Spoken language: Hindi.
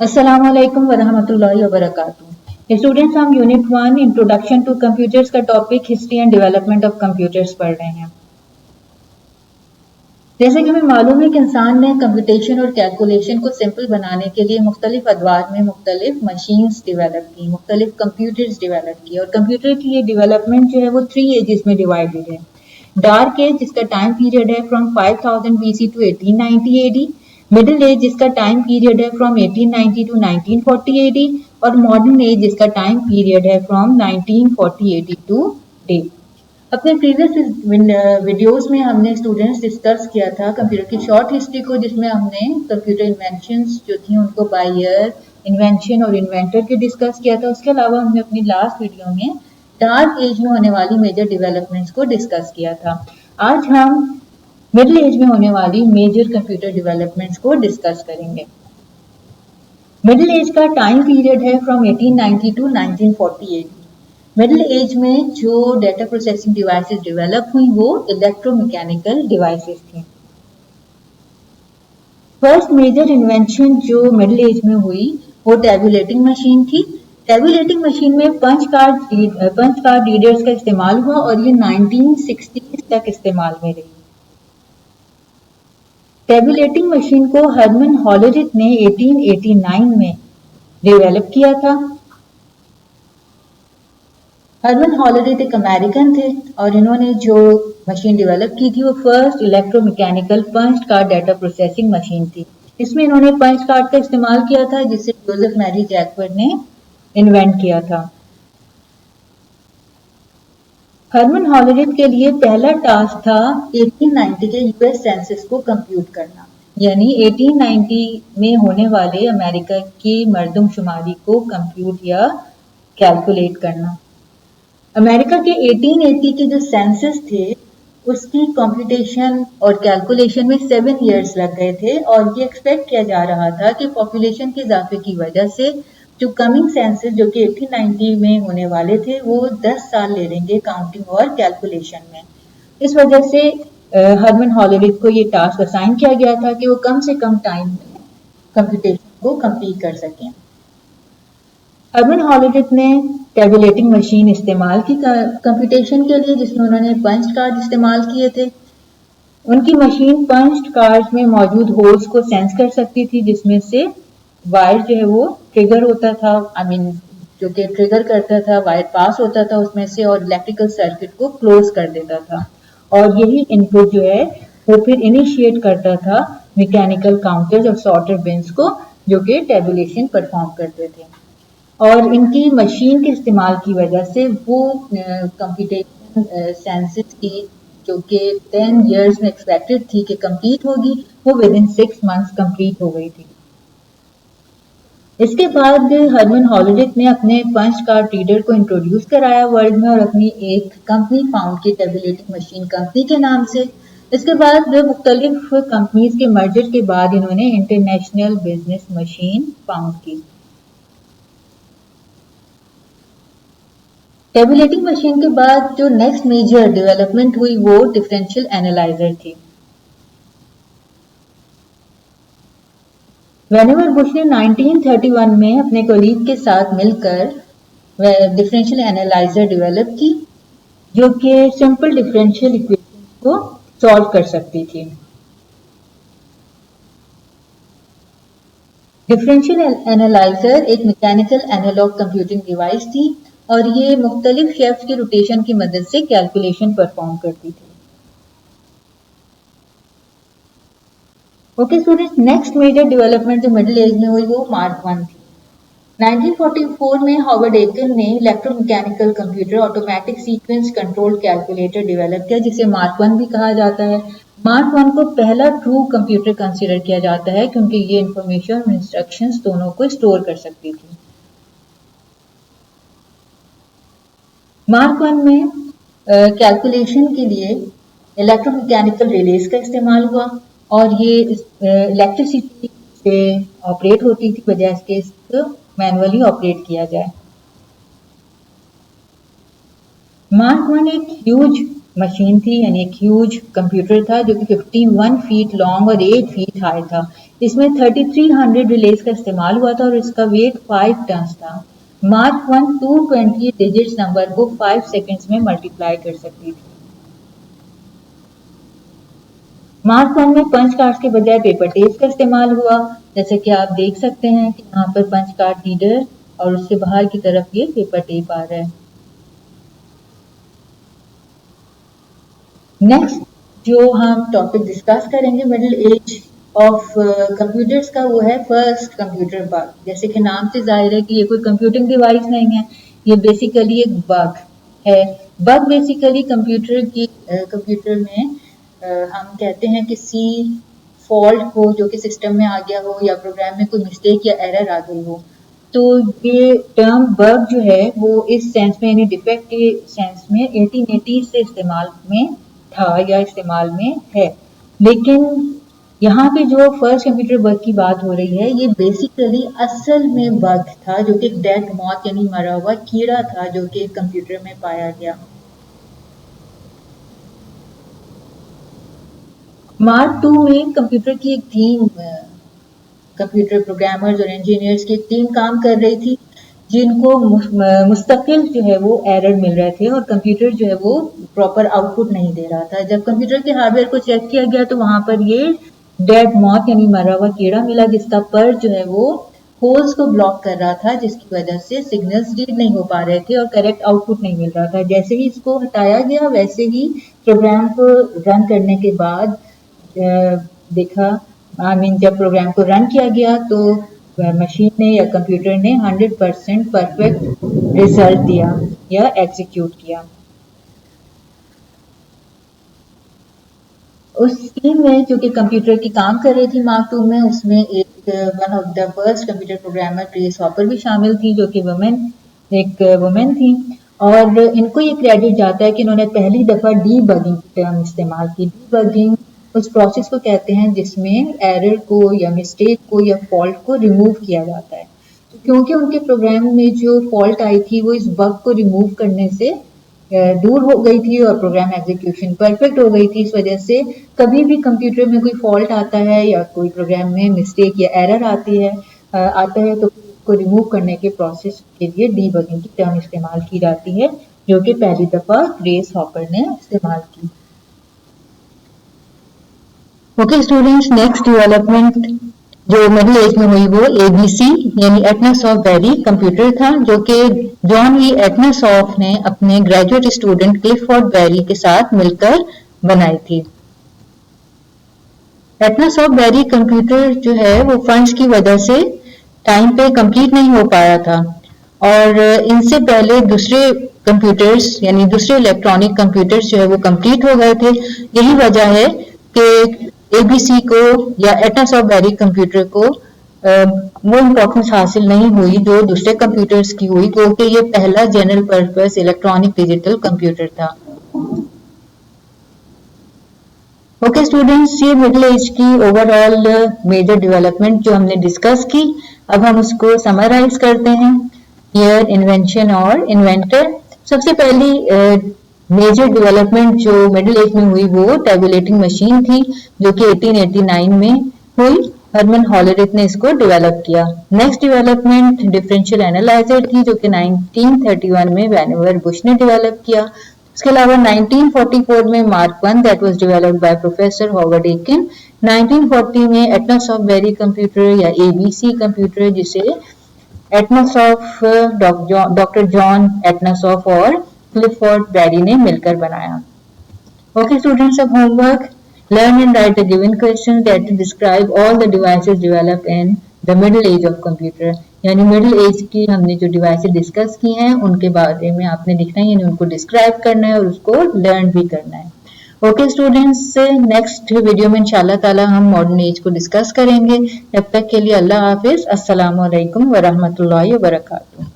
अस्सलाम वालेकुम वरहमतुल्लाहि वबरकातुहू। स्टूडेंट्स, हम यूनिट 1 इंट्रोडक्शन टू कंप्यूटर्स का topic history and development of computers पढ़ रहे हैं। जैसे कि हमें मालूम है कि इंसान ने कंप्यूटेशन और कैलकुलेशन को सिंपल बनाने के लिए मुख्तलिफ अदवार में मुख्तलिफ मशीन्स डेवलप की, मुख्तलिफ कंप्यूटर्स डेवलप की, और कंप्यूटर की ये डेवलपमेंट जो है वो 3 एजेस में डिवाइडेड है। डार्क एज जिसका टाइम पीरियड है from 5000 BC to 1890 AD, middle age जिसका टाइम पीरियड है फ्रॉम 1890 टू 1940 AD, और मॉडर्न एज जिसका टाइम पीरियड है फ्रॉम 1940 AD टू डेट। अपने प्रीवियस वीडियोस में हमने स्टूडेंट्स डिस्कस किया था कंप्यूटर की शॉर्ट हिस्ट्री को, जिसमें हमने कंप्यूटर इन्वेंशंस जो थी उनको बाय ईयर, इन्वेंशन और इन्वेंटर के डिस्कस किया था। उसके अलावा हमने अपनी लास्ट वीडियो में डार्क एज में होने वाली मेजर डेवलपमेंट्स को डिस्कस किया था। आज हम मिडिल एज में होने वाली मेजर कंप्यूटर डेवलपमेंट्स को डिस्कस करेंगे। मिडिल एज का टाइम पीरियड है फ्रॉम 1890 टू 1948। मिडिल एज में जो डेटा प्रोसेसिंग डिवाइसेस डेवलप हुई वो इलेक्ट्रोमैकेनिकल डिवाइसेस थी। फर्स्ट मेजर इन्वेंशन जो मिडिल एज में हुई वो टैबुलेटिंग मशीन थी। टैबुलेटिंग मशीन में पंच कार्ड रीडर्स का इस्तेमाल हुआ और ये 1960s तक इस्तेमाल में रही। टैबुलेटिंग मशीन को हरमन हॉलरिथ ने 1889 में डेवलप किया था। हरमन हॉलरिथ एक अमेरिकन थे और इन्होंने जो मशीन डेवलप की थी वो first electromechanical punch card data processing machine थी। इसमें इन्होंने पंच कार्ड का इस्तेमाल किया था जिसे जोसेफ मैरी जैकफर्ड ने इन्वेंट किया था। हरमन हॉलरिथ के लिए पहला टास्क था 1890 के यूएस सेंसस को कंप्यूट करना, यानी 1890 में होने वाले अमेरिका की मर्दमशुमारी को कंप्यूट या कैलकुलेट करना। अमेरिका के 1880 के जो सेंसस थे उसकी कंप्यूटेशन और कैलकुलेशन में 7 इयर्स लग गए थे और ये एक्सपेक्ट किया जा रहा था कि पॉपुलेशन के इजाफे की वजह से जो कमिंग सेंसस जो कि 1890 में होने वाले थे वो 10 साल ले लेंगे काउंटिंग और कैलकुलेशन में। इस वजह से हरमन हॉलरिथ को ये टास्क असाइन किया गया था कि वो कम से कम टाइम में कंप्यूटेशन को कंप्लीट कर सकें। हरमन हॉलरिथ ने टैबुलेटिंग मशीन इस्तेमाल की कंप्यूटेशन के लिए, जिसमें उन्होंने पंच कार्ड इस्तेमाल किए थे। उनकी मशीन पंच कार्ड में मौजूद होल्स को सेंस कर सकती थी, जिसमें से वायर जो है वो ट्रिगर होता था, जो कि ट्रिगर करता था, वायर पास होता था उसमें से और इलेक्ट्रिकल सर्किट को क्लोज कर देता था। और यही इनपुट जो है वो फिर इनिशिएट करता था मैकेनिकल काउंटर्स और सॉर्टर बिन्स को, जो कि टैबुलेशन परफॉर्म करते थे। और इनकी मशीन के इस्तेमाल की वजह से वो कंप्यूटेशन सेंसस की जो कि 10 इयर्स में एक्सपेक्टेड थी कि कंप्लीट होगी, वो विद इन 6 मंथ्स कंप्लीट हो गई थी। इसके बाद हरमन हॉलरिथ ने अपने पंच कार्ड रीडर को इंट्रोड्यूस कराया वर्ल्ड में और अपनी एक कंपनी फाउंड की, टैबुलेटिंग मशीन कंपनी के नाम से। इसके बाद मुख्तलिफ कंपनीज के मर्जर के बाद इन्होंने इंटरनेशनल बिजनेस मशीन फाउंड की। टैबुलेटिंग मशीन के बाद जो नेक्स्ट मेजर डेवलपमेंट हुई वो डिफरेंशियल एनालाइजर थी। वेनेवर बुश ने 1931 में अपने कोलीग के साथ मिलकर डिफरेंशियल एनालाइजर डेवलप की, जो कि सिंपल डिफरेंशियल इक्वेशन को सॉल्व कर सकती थी। डिफरेंशियल एनालाइजर एक मैकेनिकल एनालॉग कंप्यूटिंग डिवाइस थी और ये मुख्तलिफ शेफ्ट की रोटेशन की मदद से कैलकुलेशन परफॉर्म करती थी। Okay students, next major development जो मिडिल एज में हुई वो मार्क 1 थी। 1944 में हॉवर्ड एकन ने electromechanical computer automatic sequence control calculator develop किया, जिसे मार्क 1 भी कहा जाता है। मार्क 1 को पहला ट्रू कंप्यूटर कंसीडर किया जाता है क्योंकि ये इंफॉर्मेशन और इंस्ट्रक्शंस दोनों को स्टोर कर सकती थी। मार्क 1 में कैलकुलेशन के लिए इलेक्ट्रोमैकेनिकल रिलेज का इस्तेमाल हुआ और ये इलेक्ट्रिसिटी से ऑपरेट होती थी, बजाय इसके इसको मैनुअली ऑपरेट किया जाए। मार्क 1 एक ह्यूज मशीन थी, यानी एक ह्यूज कंप्यूटर था जो कि 51 फीट लॉन्ग और 8 फीट हाई था। इसमें 3300 रिलेज का इस्तेमाल हुआ था और इसका वेट 5 टन था। मार्क 1 220 डिजिट्स नंबर को 5 सेकेंड्स में मल्टीप्लाई कर सकती थी। मार्क 1 में पंच कार्ड्स के बजाय पेपर टेप का इस्तेमाल हुआ, जैसे कि आप देख सकते हैं कि यहाँ पर पंच कार्ड रीडर और उससे बाहर की तरफ ये पेपर टेप आ रहा है। नेक्स्ट जो हम टॉपिक डिस्कस करेंगे मिडिल एज ऑफ कंप्यूटर्स का, वो है फर्स्ट कंप्यूटर बग। जैसे कि नाम से जाहिर है कि ये कोई कंप्यूटिंग डिवाइस नहीं है, ये बेसिकली एक बग है। बग बेसिकली कंप्यूटर में हम कहते हैं किसी फॉल्ट को जो कि सिस्टम में आ गया हो या प्रोग्राम में कोई मिस्टेक या एरर आ गई हो, तो ये टर्म बग जो है वो इस सेंस में यानी डिफेक्ट के सेंस में 1880 से इस्तेमाल में था या इस्तेमाल में है। लेकिन यहाँ पे जो फर्स्ट कंप्यूटर बग की बात हो रही है, ये बेसिकली असल में बग था जो कि डेड मॉथ यानी मरा हुआ कीड़ा था जो कि कंप्यूटर में पाया गया। मार्क 2 में कंप्यूटर की एक टीम, कंप्यूटर प्रोग्रामर्स और इंजीनियर्स की एक टीम काम कर रही थी जिनको मुस्तकिल जो है वो एरर मिल रहे थे और कंप्यूटर जो है वो प्रॉपर आउटपुट नहीं दे रहा था। जब कंप्यूटर के हार्डवेयर को चेक किया गया तो वहां पर ये डेड मॉथ यानी मरा हुआ कीड़ा मिला जिसका पर जो है वो होल्स को ब्लॉक कर रहा था, जिसकी वजह से सिग्नल्स रीड नहीं हो पा रहे थे और करेक्ट आउटपुट नहीं मिल रहा था। जैसे ही इसको हटाया गया वैसे ही प्रोग्राम को रन करने के बाद देखा, जब प्रोग्राम को रन किया गया तो मशीन ने या कंप्यूटर ने 100% परफेक्ट रिजल्ट दिया या एग्जीक्यूट किया। उस टीम में जो कि कंप्यूटर की काम कर रही थी मार्क 2 में, उसमें एक one of the first computer programmer grace hopper भी शामिल थी जो कि एक वुमेन थी और इनको ये क्रेडिट जाता है कि इन्होंने पहली दफा डीबगिंग टर्म इस्तेमाल की। डीबगिंग उस प्रोसेस को कहते हैं जिसमें एरर को या मिस्टेक को या फॉल्ट को रिमूव किया जाता है। तो क्योंकि उनके प्रोग्राम में जो फॉल्ट आई थी वो इस बग को रिमूव करने से दूर हो गई थी और प्रोग्राम एग्जीक्यूशन परफेक्ट हो गई थी। इस वजह से कभी भी कंप्यूटर में कोई फॉल्ट आता है या कोई प्रोग्राम में मिस्टेक या एरर आता है तो उसको रिमूव करने के प्रोसेस के लिए डीबगिंग की टर्म इस्तेमाल की जाती है जो कि पहली दफा ग्रेस हॉपर ने इस्तेमाल की। ओके स्टूडेंट्स, नेक्स्ट डेवलपमेंट जो मिडिल एज में हुई वो एबीसी यानी एटनासॉफ बेरी कंप्यूटर था जो कि जॉन ई एटनासॉफ ने अपने ग्रेजुएट स्टूडेंट क्लिफोर्ड बेरी के साथ मिलकर बनाई थी। एटनासॉफ बेरी कंप्यूटर जो है वो फंड्स की वजह से टाइम पे कंप्लीट नहीं हो पाया था और इनसे पहले दूसरे कंप्यूटर्स यानी दूसरे इलेक्ट्रॉनिक कंप्यूटर्स जो है वो कंप्लीट हो गए थे। यही वजह है कि एबीसी को या एटनासॉफ बेरी कंप्यूटर को वो इम्पोर्टेंस हासिल नहीं हुई जो दूसरे कंप्यूटर्स की हुई, क्योंकि ये पहला general purpose electronic digital computer था। ओके स्टूडेंट्स, ये मिडिल एज की ओवरऑल मेजर डेवलपमेंट जो हमने डिस्कस की, अब हम उसको समराइज करते हैं। ईयर, इन्वेंशन और इन्वेंटर। सबसे पहली मेजर डेवलपमेंट जो मिडिल एज में हुई वो टेबुलेटिंग मशीन थी जो कि 1889 में हुई। हरमन हॉलरिथ ने इसको डेवलप किया। नेक्स्ट डेवलपमेंट डिफरेंशियल एनालाइजर थी जो कि 1931 में वैनोवर बुश ने डेवलप किया। उसके अलावा 1944 में mark 1 that was developed by professor Howard Eakin. 1940 में एटनासॉफ बेरी कंप्यूटर या एबीसी कंप्यूटर जिसे एटनासॉफ डॉक्टर जॉन एटनासॉफ और क्लिफोर्ड बेरी ने मिलकर बनाया। ओके स्टूडेंट्स, अब homework, learn and right the given question that describe all the devices developed in the middle age of computer. यानी मिडिल एज की हमने जो डिवाइसेस डिस्कस की हैं उनके बारे में आपने लिखना है, यानी उनको डिस्क्राइब करना है और उसको लर्न भी करना है। ओके स्टूडेंट्स, नेक्स्ट वीडियो में इंशाल्लाह ताला हम मॉडर्न एज को डिस्कस करेंगे। तब तक के लिए अल्लाह हाफिज, अस्सलाम वालेकुम व रहमतुल्लाहि व बरकातुहू।